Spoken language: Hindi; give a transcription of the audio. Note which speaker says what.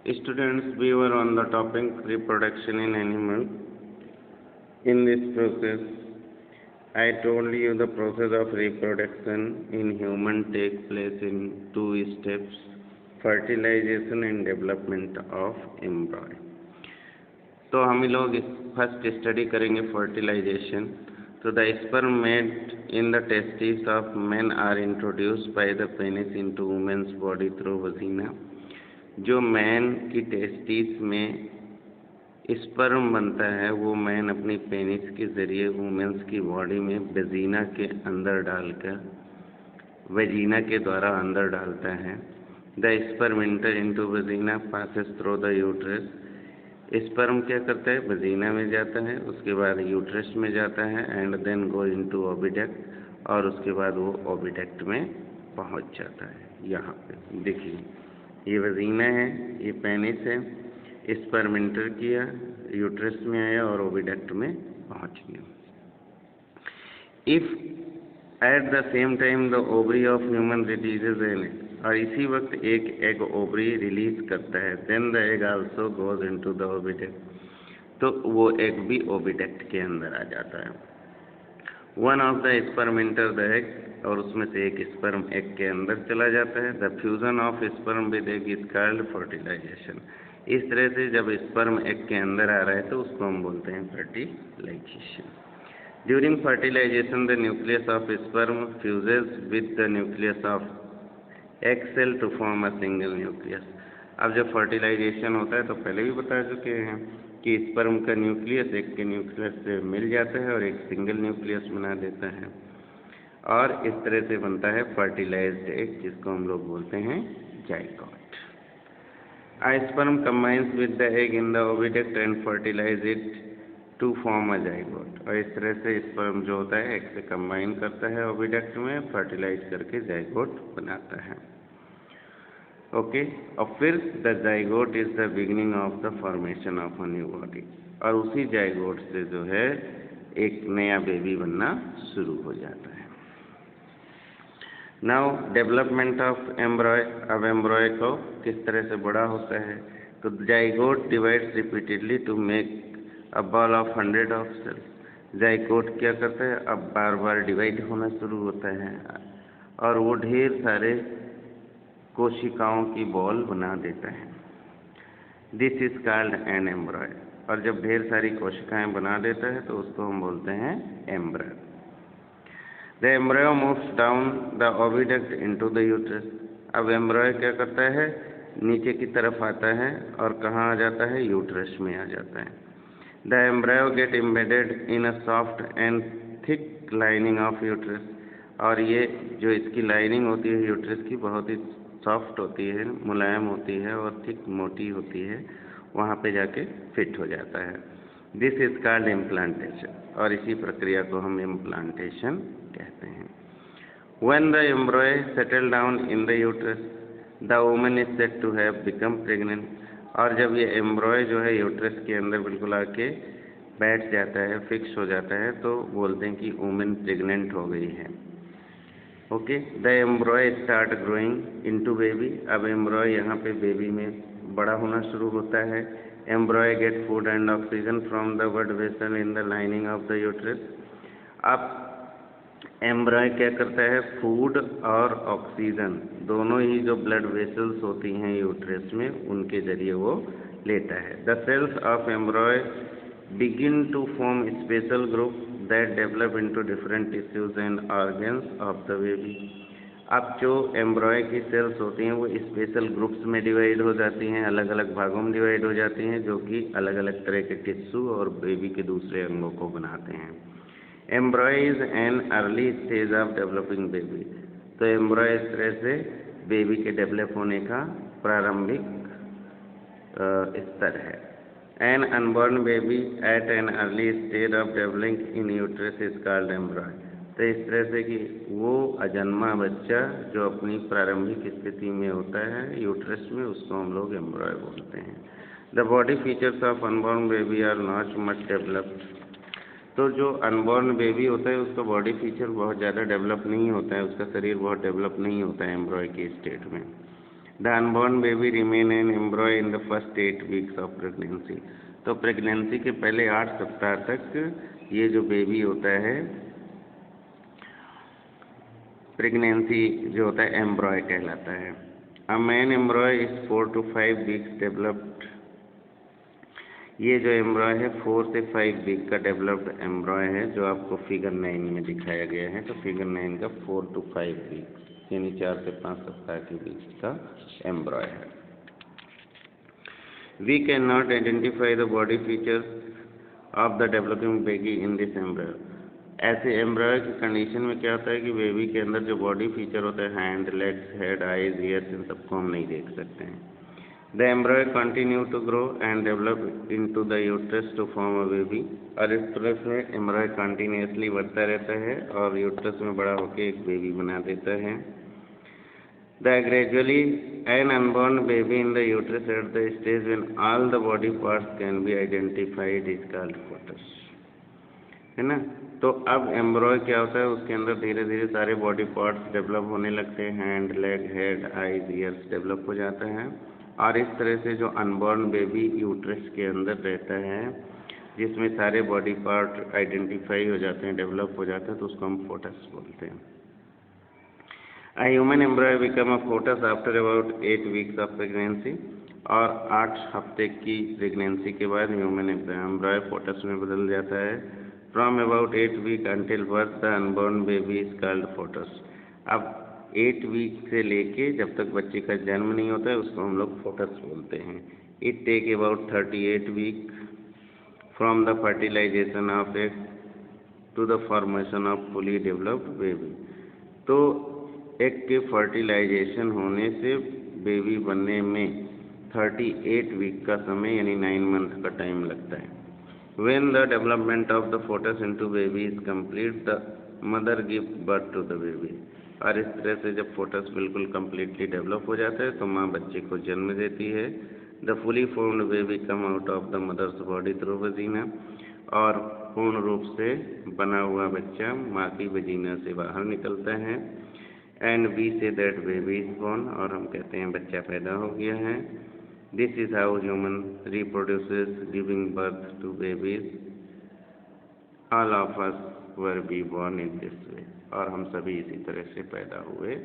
Speaker 1: Students, we were on the topic reproduction in animal. In this process, I told you the process of reproduction in human takes place in two steps: fertilization and development of embryo. तो हम लोग फर्स्ट स्टडी करेंगे फर्टिलाइजेशन. तो the sperm made in the testes of men are introduced by the penis into woman's body through vagina. जो मैन की टेस्टिस में स्पर्म बनता है वो मैन अपनी पेनिस के जरिए वुमेन्स की बॉडी में वेजिना के अंदर डालकर वेजिना के द्वारा अंदर डालता है. The sperm enter into vagina passes through the uterus. Sperm क्या करता है? वेजिना में जाता है, उसके बाद यूट्रस में जाता है and then go into oviduct, और उसके बाद वो ओविडक्ट में पहुंच जाता है. यहाँ पे देखिए, ये वेजिना है, ये पेनिस है, स्पर्म एंटर किया, यूट्रस में आया और ओविडक्ट में पहुंच गया. If at the same time the ovary of human releases an egg, और इसी वक्त एक एग ओवरी रिलीज करता है, then the egg also goes into the oviduct, तो वो एग भी ओविडक्ट के अंदर आ जाता है. One of the sperm enter the egg, और उसमें से एक स्पर्म एग के अंदर चला जाता है. The fusion of sperm with egg is called fertilisation. इस तरह से जब स्पर्म एग के अंदर आ रहा है तो उसको हम बोलते हैं fertilisation. During fertilisation the nucleus of sperm fuses with the nucleus of egg cell to form a single nucleus. अब जब फर्टिलाइजेशन होता है तो पहले भी बता चुके हैं कि स्पर्म का न्यूक्लियस एग के न्यूक्लियस से मिल जाता है और एक सिंगल न्यूक्लियस बना देता है, और इस तरह से बनता है फर्टिलाइज्ड एग, जिसको हम लोग बोलते हैं zygote. A sperm combines with the egg in the oviduct and fertilize it to form a zygote. और इस तरह से स्पर्म जो होता है एग से कंबाइन करता है ओविडक्ट में, फर्टिलाइज करके जाइगोट बनाता है. ओके, और फिर the zygote is the beginning of the formation of a new body, और उसी जाइगोट से जो है एक नया बेबी बनना शुरू हो जाता है. Now development of एम्ब्रॉय. अब एम्ब्रॉय को किस तरह से बड़ा होता है? तो zygote divides repeatedly to make a ball of 100 of cells. Zygote क्या करता है? अब बार बार डिवाइड होना शुरू होता है और वो ढेर सारे कोशिकाओं की बॉल बना देता है. This is called an एम्ब्रॉय. और जब ढेर सारी कोशिकाएं बना देता है तो उसको हम बोलते हैं एम्ब्रॉय. The embryo moves down the oviduct into the uterus. अब एम्ब्रॉय क्या करता है? नीचे की तरफ आता है और कहाँ आ जाता है? यूट्रस में आ जाता है. The embryo get embedded in a soft and thick lining of uterus. और ये जो इसकी लाइनिंग होती है यूट्रस की बहुत ही सॉफ्ट होती है, मुलायम होती है और थिक मोटी होती है, वहाँ पे जाके फिट हो जाता है. दिस इज कॉल्ड इम्प्लांटेशन, और इसी प्रक्रिया को हम इम्प्लांटेशन कहते हैं. When the embryo settle down in the uterus, the woman is said to have become pregnant. और जब ये एम्ब्रॉय जो है यूट्रस के अंदर बिल्कुल आके बैठ जाता है, फिक्स हो जाता है, तो बोलते हैं कि वुमेन प्रेग्नेंट हो गई है. Okay, the एम्ब्रॉय start growing into baby. अब एम्ब्रॉय यहाँ पे बेबी में बड़ा होना शुरू होता है. एम्ब्रॉय get food and oxygen from the blood vessel in the lining of the uterus. अब एम्ब्रॉय क्या करता है? फूड और ऑक्सीजन दोनों ही जो ब्लड वेसल्स होती हैं यूट्रस में, उनके जरिए वो लेता है. The cells of embryo begin to form special group that develop into different tissues and organs of the baby. अब जो एम्ब्रॉय की सेल्स होती हैं वो स्पेशल ग्रुप्स में डिवाइड हो जाती हैं, अलग अलग भागों में डिवाइड हो जाती हैं, जो कि अलग अलग तरह के टिश्यू और बेबी के दूसरे अंगों को बनाते हैं. एम्ब्रॉय is an early stage of developing baby. तो एम्ब्रॉय इस तरह से बेबी के डेवलप होने का प्रारंभिक स्तर है. An unborn baby at an early stage of developing in uterus is called embryo. तो इस तरह से कि वो अजन्मा बच्चा जो अपनी प्रारंभिक स्थिति में होता है यूट्रस में, उसको हम लोग एम्ब्रॉय बोलते हैं. The body features of unborn baby are not much developed. तो जो अनबॉर्न बेबी होता है उसका बॉडी फीचर बहुत ज़्यादा डेवलप नहीं होता है, उसका शरीर बहुत डेवलप नहीं होता है एम्ब्रॉय के स्टेट में. The unborn baby remain an embryo in the first 8 weeks of pregnancy. तो प्रेगनेंसी के पहले 8 सप्ताह तक ये जो बेबी होता है, प्रेगनेंसी जो होता है एम्ब्रॉय कहलाता है. A man एम्ब्रॉय is 4 to 5 weeks developed. ये जो एम्ब्रॉय है 4 से 5 वीक का डेवलप्ड एम्ब्रॉय है, जो आपको फिगर 9 में दिखाया गया है. तो फिगर 9 का 4 to 5 वीक यानी 4 से 5 सप्ताह के बीच का एम्ब्रॉय है. We can not identify the body features of the developing baby in this embryo. ऐसे एम्ब्रॉय की कंडीशन में क्या होता है कि बेबी के अंदर जो बॉडी फीचर होता है, hand, legs, head, eyes, ears, इन सबको हम नहीं देख सकते हैं. The embryo continue to grow and develop into the uterus to form a baby. और इस तरह से एम्ब्रॉय कंटिन्यूसली बढ़ता रहता है और यूट्रस में बड़ा होकर एक बेबी बना देता है. The gradually an unborn baby in the uterus at the stage when all the body parts can be identified is called foetus. है ना. तो अब एम्ब्रॉय क्या होता है, उसके अंदर धीरे धीरे सारे बॉडी पार्ट्स डेवलप होने लगते हैं. Hand, leg, head, eyes, years develop हो जाता है. और इस तरह से जो अनबॉर्न बेबी यूट्रस के अंदर रहता है, जिसमें सारे बॉडी पार्ट आइडेंटिफाई हो जाते हैं, डेवलप हो जाते हैं, तो उसको हम फोटस बोलते हैं. A human embryo become a fetus after about 8 weeks of pregnancy. और 8 हफ्ते की प्रेगनेंसी के बाद ह्यूमन एम्ब्रॉय फोटस में बदल जाता है. From about 8 week until birth the unborn baby is called foetus. अब 8 वीक से लेके जब तक बच्चे का जन्म नहीं होता है उसको हम लोग फोटस बोलते हैं. It take about 38 week from the fertilisation of egg to the formation of fully developed baby. तो एग के फर्टिलाइजेशन होने से बेबी बनने में 38 वीक का समय यानी 9 मंथ का टाइम लगता है. When the development of the fetus into baby is complete, the mother gives birth to the baby. और इस तरह से जब फोटस बिल्कुल कम्प्लीटली डेवलप हो जाता है तो माँ बच्चे को जन्म देती है. The fully formed baby come out of the mother's body through vagina. और पूर्ण रूप से बना हुआ बच्चा माँ की वजीना से बाहर निकलता है. And we say that baby is born. और हम कहते हैं बच्चा पैदा हो गया है. This is how human reproduces, giving birth to babies. All of us were be born in this way. और हम सभी इसी तरह से पैदा हुए